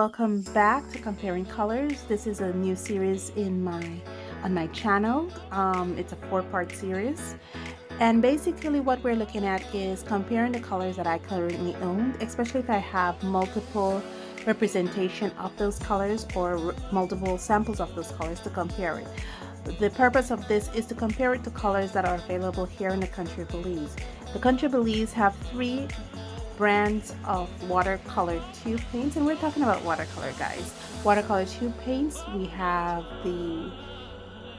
welcome back to Comparing Colors. This is a new series on my channel. It's a 4-part series, and basically what we're looking at is comparing the colors that I currently own, especially if I have multiple representation of those colors or multiple samples of those colors to compare it. The purpose of this is to compare it to colors that are available here in the country of Belize. The country of Belize have 3 brands of watercolor tube paints, and we're talking about watercolor, guys. Watercolor tube paints, we have the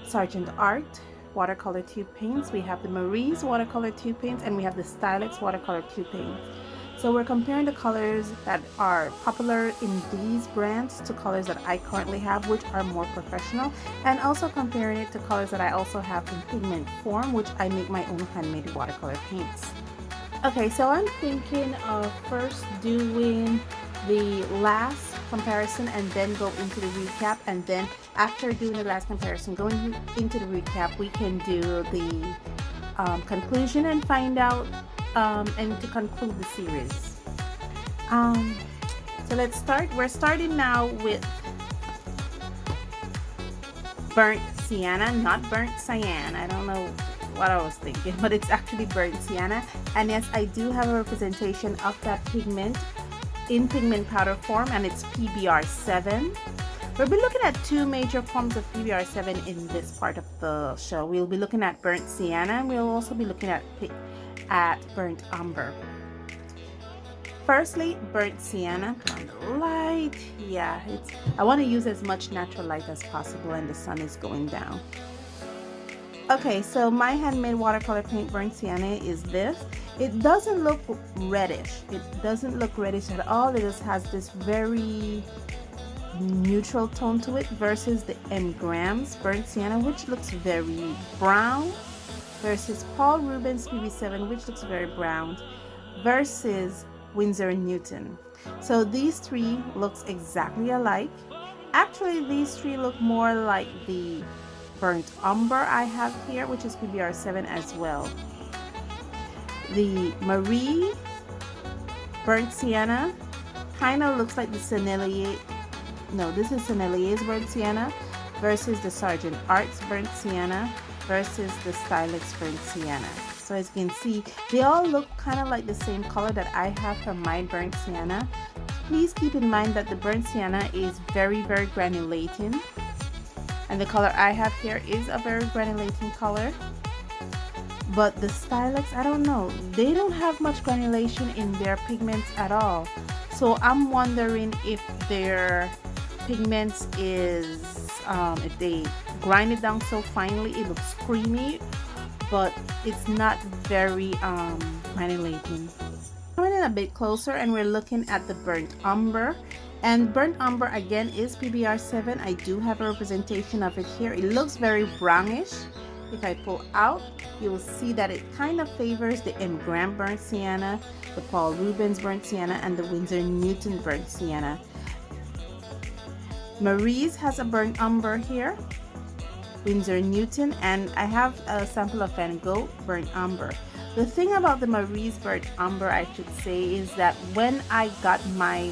Sargent Art watercolor tube paints, we have the Marie's watercolor tube paints, and we have the Stylex watercolor tube paints. So we're comparing the colors that are popular in these brands to colors that I currently have, which are more professional, and also comparing it to colors that I also have in pigment form, which I make my own handmade watercolor paints. Okay, so I'm thinking of first doing the last comparison and then go into the recap, and then after doing the last comparison, going into the recap, we can do the conclusion and find out and to conclude the series. So let's start. We're starting now with Burnt Sienna, not Burnt Cyan. I don't know what I was thinking, but it's actually Burnt Sienna. And yes, I do have a representation of that pigment in pigment powder form, and it's PBR7. We'll be looking at 2 major forms of PBR7 in this part of the show. We'll be looking at Burnt Sienna, and we'll also be looking at Burnt Umber. Firstly, Burnt Sienna. On the light, yeah, I want to use as much natural light as possible, and the sun is going down. Okay, so my handmade watercolor paint Burnt Sienna is this. It doesn't look reddish. It doesn't look reddish at all. It just has this very neutral tone to it versus the M. Graham's Burnt Sienna, which looks very brown, versus Paul Rubens PB7, which looks very brown, versus Winsor & Newton. So these 3 looks exactly alike. Actually, these 3 look more like the Burnt Umber I have here, which is PBR7 as well. The Marie Burnt Sienna kind of looks like the Sennelier. No, this is Sennelier's Burnt Sienna versus the Sargent Arts Burnt Sienna versus the Stylex Burnt Sienna. So as you can see, they all look kind of like the same color that I have from my Burnt Sienna. Please keep in mind that the Burnt Sienna is very, very granulating, and the color I have here is a very granulating color. But the Stylex, I don't know, they don't have much granulation in their pigments at all. So I'm wondering if their pigments is, if they grind it down so finely, it looks creamy, but it's not very granulating. Coming in a bit closer, and we're looking at the Burnt Umber. And Burnt Umber again is PBR7. I do have a representation of it here. It looks very brownish. If I pull out, you will see that it kind of favors the M. Graham Burnt Sienna, the Paul Rubens Burnt Sienna, and the Winsor & Newton Burnt Sienna. Marie's has a Burnt Umber here, Winsor & Newton, and I have a sample of Van Gogh Burnt Umber. The thing about the Marie's Burnt Umber, I should say, is that when I got my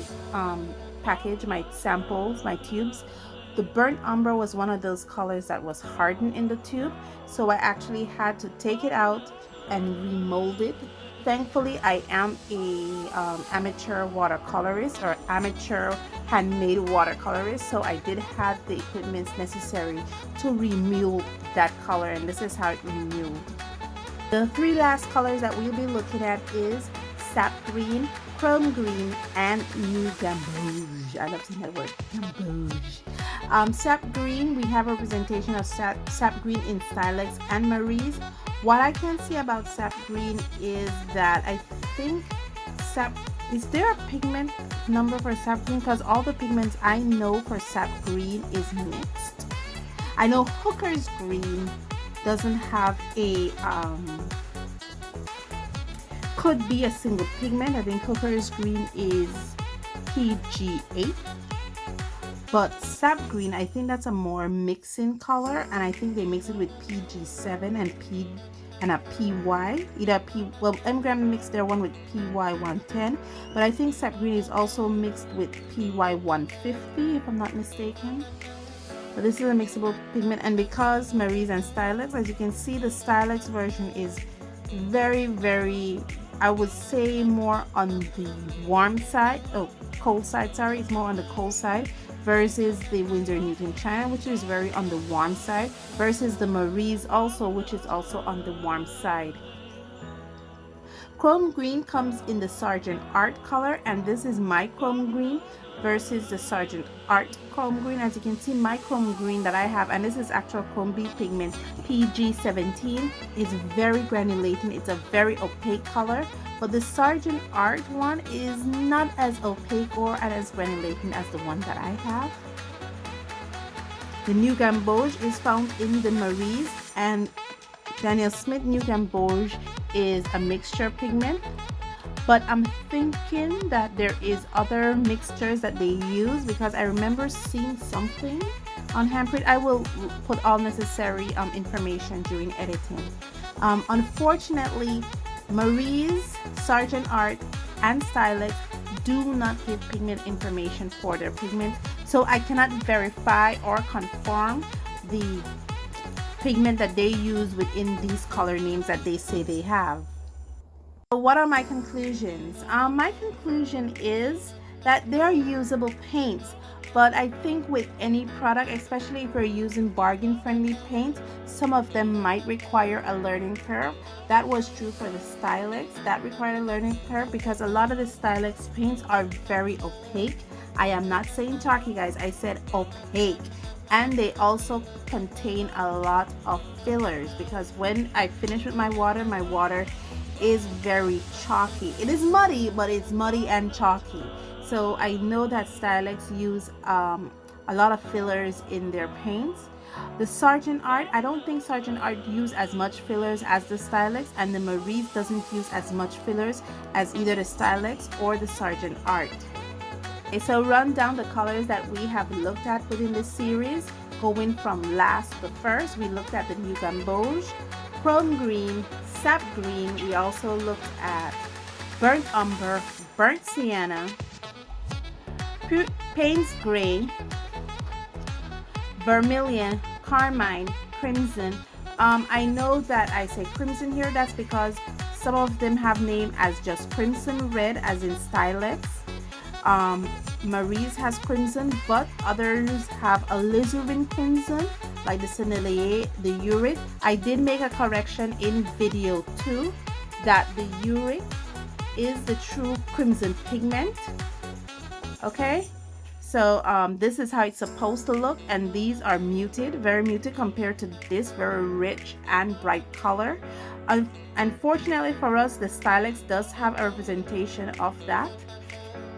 package, my samples, my tubes, the Burnt Umber was one of those colors that was hardened in the tube, so I actually had to take it out and remold it. Thankfully, I am a amateur watercolorist, or amateur handmade watercolorist, so I did have the equipment necessary to remold that color, and this is how it removed. The 3 last colors that we'll be looking at is Sap Green, Chrome Green, and New Gamboge. I love saying that word, Gamboge. Sap Green, we have a representation of Sap Green in Stylex and Marie's. What I can see about Sap Green is that I think is there a pigment number for Sap Green? Because all the pigments I know for Sap Green is mixed. I know Hooker's Green doesn't have a could be a single pigment. I think Hooker's Green is PG8, but Sap Green, I think that's a more mixing color, and I think they mix it with PG7 and and a PY, either well, M-Gram mixed their one with PY 110, but I think Sap Green is also mixed with PY 150 if I'm not mistaken. But this is a mixable pigment, and because Marie's and Stylex, as you can see, the Stylex version is very, I would say more on the warm side, cold side, sorry, it's more on the cold side, versus the Winsor Newton China, which is very on the warm side, versus the Marie's also, which is also on the warm side. Chrome Green comes in the Sargent Art color, and this is my Chrome Green versus the Sargent Art Chrome Green. As you can see, my Chrome Green that I have, and this is actual Chrome B pigment PG17, is very granulating. It's a very opaque color, but the Sargent Art one is not as opaque or as granulating as the one that I have. The New Gamboge is found in the Marie's, and Daniel Smith New Gamboge is a mixture pigment, but I'm thinking that there is other mixtures that they use, because I remember seeing something on Handprint. I will put all necessary information during editing. Unfortunately, Marie's, Sargent Art, and Stylex do not give pigment information for their pigment, so I cannot verify or confirm the pigment that they use within these color names that they say they have. So what are my conclusions? My conclusion is that they're usable paints, but I think with any product, especially if you're using bargain friendly paint, some of them might require a learning curve. That was true for the Stylex. That required a learning curve because a lot of the Stylex paints are very opaque. I am not saying chalky, guys, I said opaque. And they also contain a lot of fillers, because when I finish with my water is very chalky. It is muddy, but it's muddy and chalky. So I know that Stylex use a lot of fillers in their paints. The Sargent Art, I don't think Sargent Art use as much fillers as the Stylex, and the Marie's doesn't use as much fillers as either the Stylex or the Sargent Art. Okay, so run down the colors that we have looked at within this series, going from last to first. We looked at the New Gamboge, Chrome Green, Sap Green. We also looked at Burnt Umber, Burnt Sienna, Payne's Gray, Vermilion, Carmine, Crimson. I know that I say crimson here, that's because some of them have name as just Crimson Red, as in Stylex. Marie's has crimson, but others have alizarin crimson, like the Sennelier, the Uric. I did make a correction in video 2 that the Uric is the true crimson pigment. Okay, so this is how it's supposed to look, and these are muted, very muted compared to this very rich and bright color. Unfortunately for us, the Stylex does have a representation of that,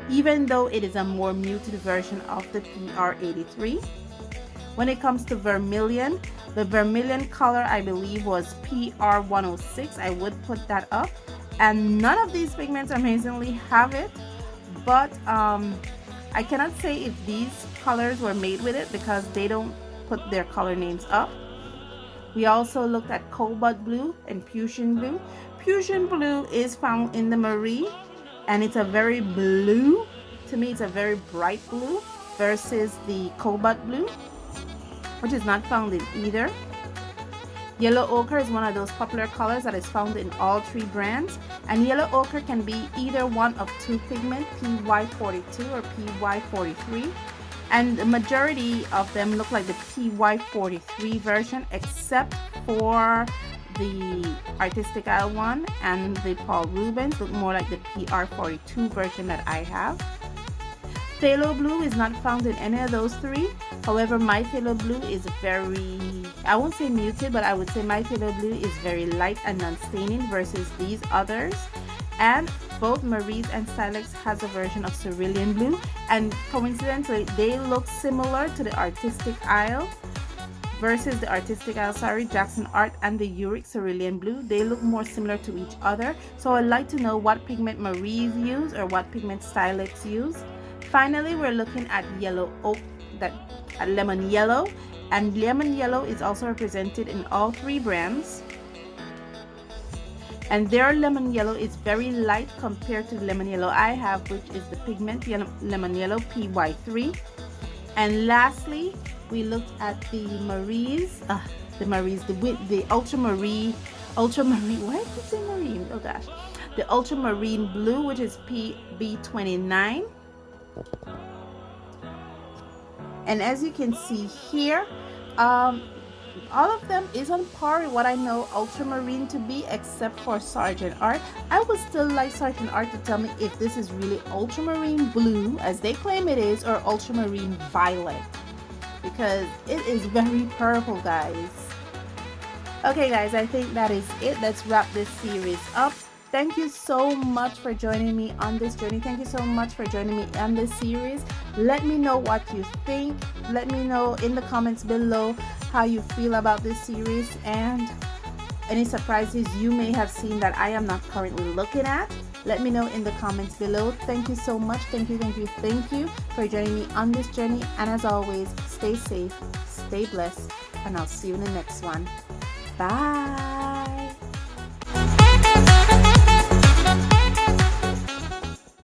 even though it is a more muted version of the PR83. When it comes to vermilion, the vermilion color I believe was PR106. I would put that up, and none of these pigments amazingly have it, but I cannot say if these colors were made with it because they don't put their color names up. We also looked at cobalt blue and Prussian blue. Prussian blue is found in the Marie, and it's a very blue, to me it's a very bright blue, versus the cobalt blue, which is not found in either. Yellow ochre is one of those popular colors that is found in all 3 brands, and yellow ochre can be either one of 2 pigments, PY42 or PY43, and the majority of them look like the PY43 version, except for the Artistic Isle one and the Paul Rubens look more like the PR42 version that I have. Phthalo blue is not found in any of those 3. However, my phthalo blue is very, I won't say muted, but I would say my phthalo blue is very light and non-staining versus these others. And both Marie's and Stylex has a version of cerulean blue, and coincidentally they look similar to the Artistic Isle versus the Artistic Isle, Jackson Art and the Uric cerulean blue. They look more similar to each other, so I'd like to know what pigment Marie's use or what pigment Stylex use. Finally, we're looking at yellow oak, lemon yellow, and lemon yellow is also represented in all 3 brands. And their lemon yellow is very light compared to the lemon yellow I have, which is the pigment lemon yellow PY3. And lastly, we looked at the ultramarine, why did you say marine? Oh gosh, the ultramarine blue, which is PB29. And as you can see here, all of them is on par with what I know ultramarine to be, except for Sergeant Art. I would still like Sergeant Art to tell me if this is really ultramarine blue, as they claim it is, or ultramarine violet, because it is very purple, guys. Okay, guys, I think that is it. Let's wrap this series up. Thank you so much for joining me on this journey. Thank you so much for joining me on this series. Let me know what you think. Let me know in the comments below how you feel about this series and any surprises you may have seen that I am not currently looking at. Let me know in the comments below. Thank you so much. Thank you for joining me on this journey. And as always, stay safe, stay blessed, and I'll see you in the next one. Bye.